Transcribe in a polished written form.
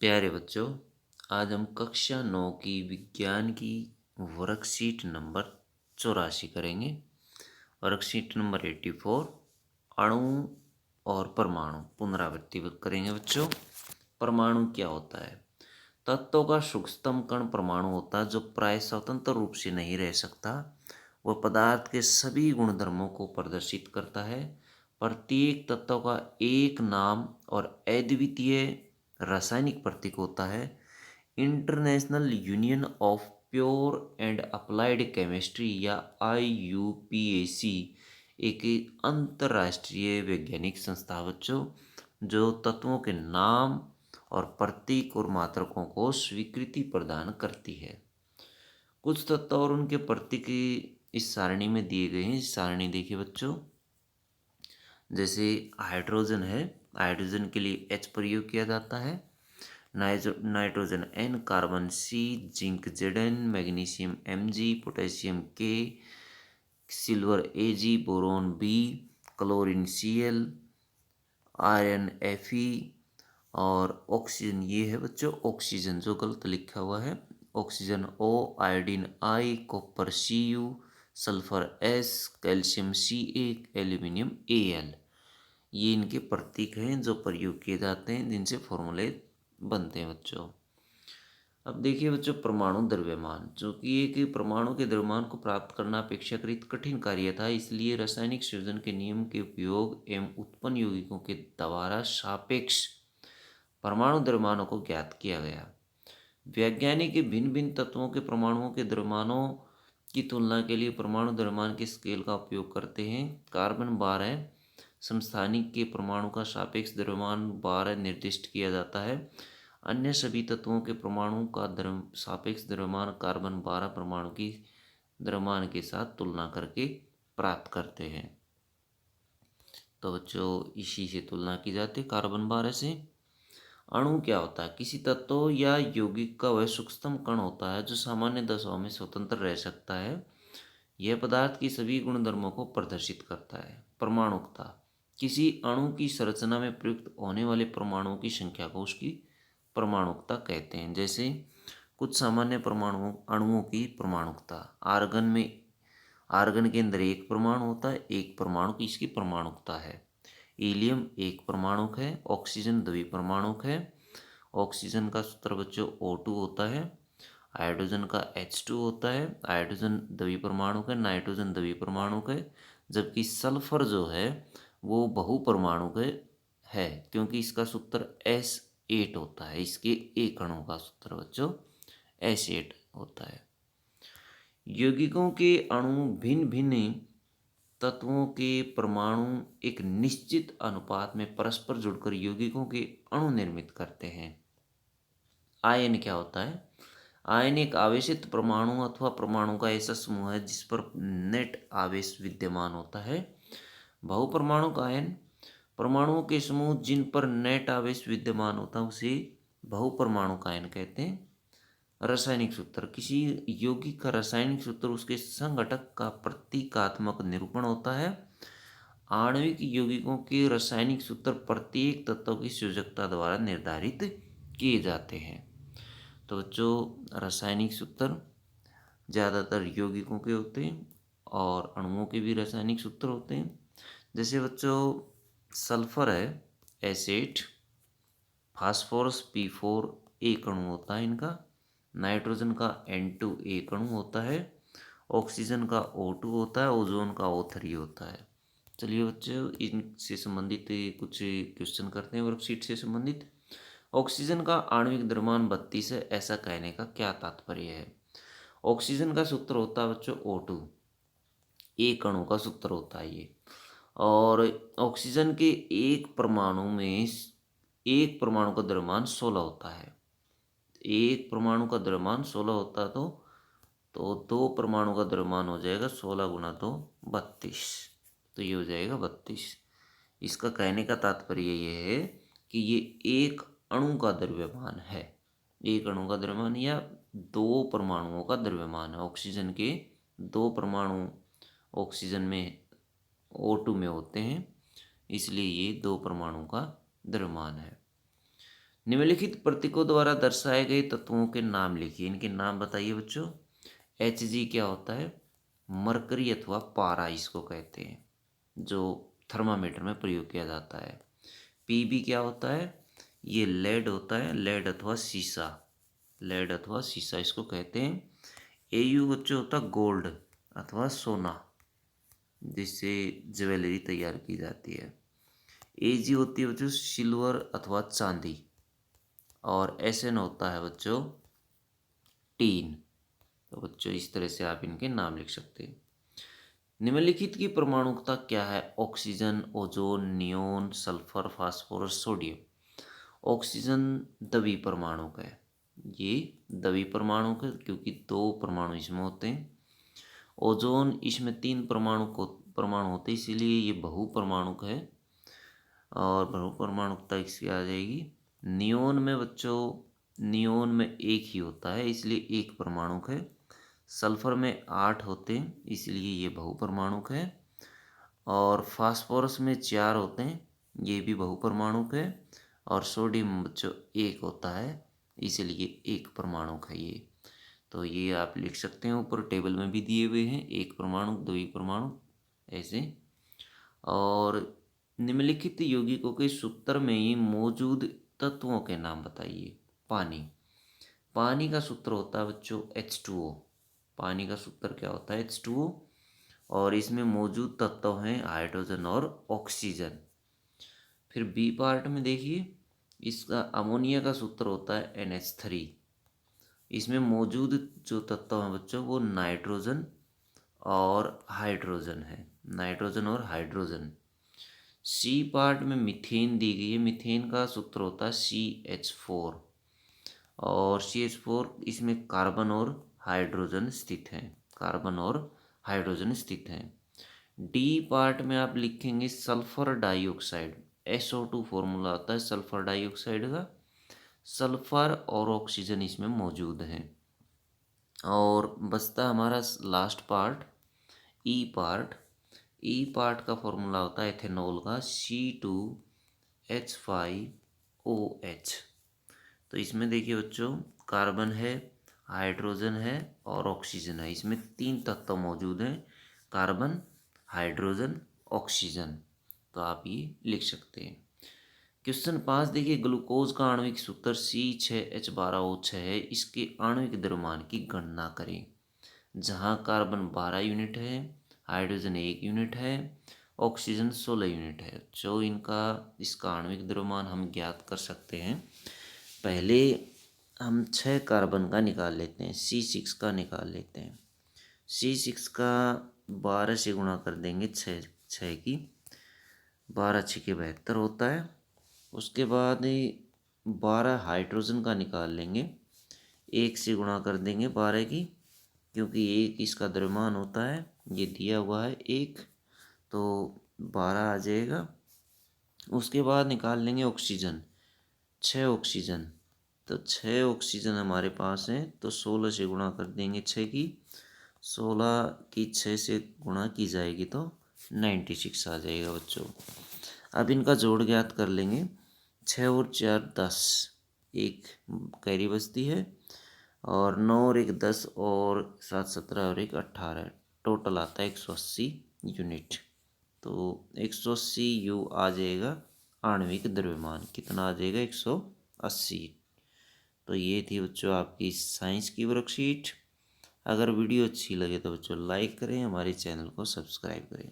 प्यारे बच्चों, आज हम कक्षा 9 की विज्ञान की वर्कशीट नंबर 84 करेंगे। वर्कशीट नंबर 84 अणु और परमाणु पुनरावृत्ति करेंगे बच्चों। परमाणु क्या होता है? तत्वों का सूक्ष्मतम कण परमाणु होता है जो प्राय स्वतंत्र रूप से नहीं रह सकता। वह पदार्थ के सभी गुणधर्मों को प्रदर्शित करता है। प्रत्येक तत्व का एक नाम और अद्वितीय रासायनिक प्रतीक होता है। International union of pure and applied chemistry या IUPAC एक अंतर्राष्ट्रीय वैज्ञानिक संस्था बच्चों जो तत्वों के नाम और प्रतीक और मात्रकों को स्वीकृति प्रदान करती है। कुछ तत्व और उनके प्रतीक इस सारणी में दिए गए हैं। इस सारणी देखिए बच्चों, जैसे हाइड्रोजन है, हाइड्रोजन के लिए H प्रयोग किया जाता है। Nitrogen N, carbon C, zinc Zn, magnesium Mg, potassium K, silver Ag, boron B, chlorine Cl, iron Fe और ऑक्सीजन ये है बच्चों। ऑक्सीजन जो गलत लिखा हुआ है, oxygen O, iodine I, copper Cu, sulphur S, calcium Ca, aluminium Al। ये इनके प्रतीक हैं जो प्रयोग किए जाते हैं, जिनसे फॉर्मूले बनते हैं बच्चों। अब देखिए बच्चों, परमाणु द्रव्यमान, जो कि एक परमाणु के द्रव्यमान को प्राप्त करना अपेक्षाकृत कठिन कार्य था, इसलिए रासायनिक संयोजन के नियम के उपयोग एवं उत्पन्न यौगिकों के द्वारा सापेक्ष परमाणु द्रव्यमानों को ज्ञात किया गया। वैज्ञानिक भिन्न भिन्न तत्वों के परमाणुओं के द्रव्यमानों की तुलना के लिए परमाणु द्रव्यमान के स्केल का उपयोग करते हैं। कार्बन 12 समस्थानिक के परमाणु का सापेक्ष द्रव्यमान 12 निर्दिष्ट किया जाता है। अन्य सभी तत्वों के परमाणु का सापेक्ष द्रव्यमान कार्बन 12 परमाणु की द्रव्यमान के साथ तुलना करके प्राप्त करते हैं। तो बच्चों, इसी से तुलना की जाती है कार्बन 12 से। अणु क्या होता है? किसी तत्व या यौगिक का वह सूक्ष्मतम कण होता है जो सामान्य दशाओं में स्वतंत्र रह सकता है। यह पदार्थ की सभी गुणधर्मों को प्रदर्शित करता है। परमाणुकता, किसी अणु की संरचना में प्रयुक्त होने वाले परमाणुओं की संख्या को उसकी परमाणुकता कहते हैं। जैसे कुछ सामान्य परमाणुओं अणुओं की परमाणुकता, आर्गन के अंदर एक परमाणु होता है, एक परमाणु की इसकी परमाणुकता है। हीलियम एक परमाणुक है, ऑक्सीजन द्विपरमाणुक है। ऑक्सीजन का सूत्र बच्चों O2 होता है, हाइड्रोजन का H2 होता है, हाइड्रोजन द्विपरमाणुक है, नाइट्रोजन द्विपरमाणुक है। जबकि सल्फर जो है वो बहुपरमाणुक है, क्योंकि इसका सूत्र S8 होता है। इसके एक अणु का सूत्र बच्चों S8 होता है। यौगिकों के अणु भिन्न भिन्न तत्वों के परमाणु एक निश्चित अनुपात में परस्पर जुड़कर यौगिकों के अणु निर्मित करते हैं। आयन क्या होता है? आयन एक आवेशित परमाणु अथवा परमाणु का ऐसा समूह है जिस पर नेट आवेश विद्यमान होता है। बहुपरमाणुक आयन, परमाणुओं के समूह जिन पर नेट आवेश विद्यमान होता है उसे बहुपरमाणुक आयन कहते हैं। रासायनिक सूत्र, किसी यौगिक का रासायनिक सूत्र उसके संघटक का प्रतीकात्मक निरूपण होता है। आणविक यौगिकों के रासायनिक सूत्र प्रत्येक तत्व की संयोजकता द्वारा निर्धारित किए जाते हैं। तो जो रासायनिक सूत्र ज़्यादातर यौगिकों के होते हैं और अणुओं के भी रासायनिक सूत्र होते हैं। जैसे बच्चों सल्फर है S8, फास्फोरस P4 एक अणु होता है इनका, नाइट्रोजन का N2 एक अणु होता है, ऑक्सीजन का O2 होता है, ओजोन का O3 होता है। चलिए बच्चों, इनसे संबंधित कुछ क्वेश्चन करते हैं वर्कशीट से संबंधित। ऑक्सीजन का आणविक द्रव्यमान 32 है, ऐसा कहने का क्या तात्पर्य है? ऑक्सीजन का सूत्र होता है बच्चों O2, एक अणु का सूत्र होता है ये। और ऑक्सीजन के एक परमाणु का द्रव्यमान 16 होता है। एक परमाणु का द्रव्यमान 16 होता है तो दो परमाणु का द्रव्यमान हो जाएगा 16 गुणा 2 32। तो ये हो जाएगा 32। इसका कहने का तात्पर्य ये है कि ये एक अणु का द्रव्यमान है। एक अणु का द्रव्यमान या दो परमाणुओं का द्रव्यमान है। ऑक्सीजन के दो परमाणु ऑक्सीजन में O2 में होते हैं, इसलिए ये दो परमाणु का द्रव्यमान है। निम्नलिखित प्रतीकों द्वारा दर्शाए गए तत्वों के नाम लिखिए। इनके नाम बताइए बच्चों। Hg क्या होता है? मरकरी अथवा पारा इसको कहते हैं, जो थर्मामीटर में प्रयोग किया जाता है। Pb क्या होता है? ये लेड होता है, लेड अथवा सीसा, लेड अथवा सीसा इसको कहते हैं। Au बच्चों होता है गोल्ड अथवा सोना, जिससे ज्वेलरी तैयार की जाती है। Ag होती है बच्चों सिल्वर अथवा चांदी। और Sn होता है बच्चों टीन। तो बच्चों इस तरह से आप इनके नाम लिख सकते हैं। निम्नलिखित की परमाणुकता क्या है? Oxygen, ozone, neon, sulphur, phosphorus, sodium. Oxygen द्वि परमाणुक है, ये द्वि परमाणुक है क्योंकि 2 परमाणु इसमें होते हैं। ओजोन इसमें 3 परमाणु होते हैं, इसीलिए ये बहुपरमाणुक है और बहुपरमाणुकता इसकी आ जाएगी। नियोन में बच्चों, नियोन में एक ही होता है इसलिए एक परमाणुक है। सल्फर में 8 होते हैं इसलिए ये बहुपरमाणुक है। और फास्फोरस में 4 होते हैं, ये भी बहुपरमाणुक है। और सोडियम बच्चों 1 होता है इसलिए एक परमाणुक है ये। तो ये आप लिख सकते हैं, ऊपर टेबल में भी दिए हुए हैं, एक परमाणु, द्वि परमाणु ऐसे। और निम्नलिखित यौगिकों के सूत्र में ही मौजूद तत्वों के नाम बताइए। पानी, पानी का सूत्र होता है बच्चों H2O। पानी का सूत्र क्या होता है? H2O। और इसमें मौजूद तत्व हैं हाइड्रोजन और ऑक्सीजन। फिर बी पार्ट में देखिए, इसका अमोनिया का सूत्र होता है NH3। इसमें मौजूद जो तत्व हैं बच्चों वो नाइट्रोजन और हाइड्रोजन है, नाइट्रोजन और हाइड्रोजन। सी पार्ट में मीथेन दी गई है, मीथेन का सूत्र होता है CH4। और CH4 इसमें कार्बन और हाइड्रोजन स्थित हैं, कार्बन और हाइड्रोजन स्थित हैं। डी पार्ट में आप लिखेंगे सल्फर डाइऑक्साइड, SO2 फॉर्मूला होता है सल्फर डाइऑक्साइड का। सल्फर और ऑक्सीजन इसमें मौजूद हैं। और बचता हमारा लास्ट पार्ट ई पार्ट। ई पार्ट का फॉर्मूला होता है एथेनॉल का C2H5OH। तो इसमें देखिए बच्चों, कार्बन है, हाइड्रोजन है और ऑक्सीजन है। इसमें 3 तत्व मौजूद हैं, कार्बन, हाइड्रोजन, ऑक्सीजन। तो आप ये लिख सकते हैं। क्वेश्चन 5 देखिए, ग्लूकोज का आणविक सूत्र C6H12O6 है, इसके आणविक द्रव्यमान की गणना करें। जहाँ कार्बन 12 यूनिट है, हाइड्रोजन 1 यूनिट है, ऑक्सीजन 16 यूनिट है। जो इसका आणविक द्रव्यमान हम ज्ञात कर सकते हैं। पहले हम 6 कार्बन का निकाल लेते हैं, C6 का निकाल लेते हैं। C6 का 12 से गुणा कर देंगे, 6 की 12 6 72 होता है। उसके बाद 12 हाइड्रोजन का निकाल लेंगे, 1 से गुणा कर देंगे 12 की, क्योंकि 1 इसका द्रव्यमान होता है, ये दिया हुआ है 1, तो 12 आ जाएगा। उसके बाद निकाल लेंगे ऑक्सीजन, 6 ऑक्सीजन, तो 6 ऑक्सीजन हमारे पास है, तो 16 से गुणा कर देंगे 6 की, 16 की 6 से गुणा की जाएगी तो 96 आ जाएगा बच्चों। अब इनका जोड़ ज्ञात कर लेंगे, 6 और 4 10, एक कैरी बचती है, और 9 और 1 10, और 7 17 और 1 18, टोटल आता है 180 यूनिट। तो 180 U आ जाएगा आणविक द्रव्यमान। कितना आ जाएगा? 180। तो ये थी बच्चों आपकी साइंस की वर्कशीट। अगर वीडियो अच्छी लगे तो बच्चों लाइक करें, हमारे चैनल को सब्सक्राइब करें।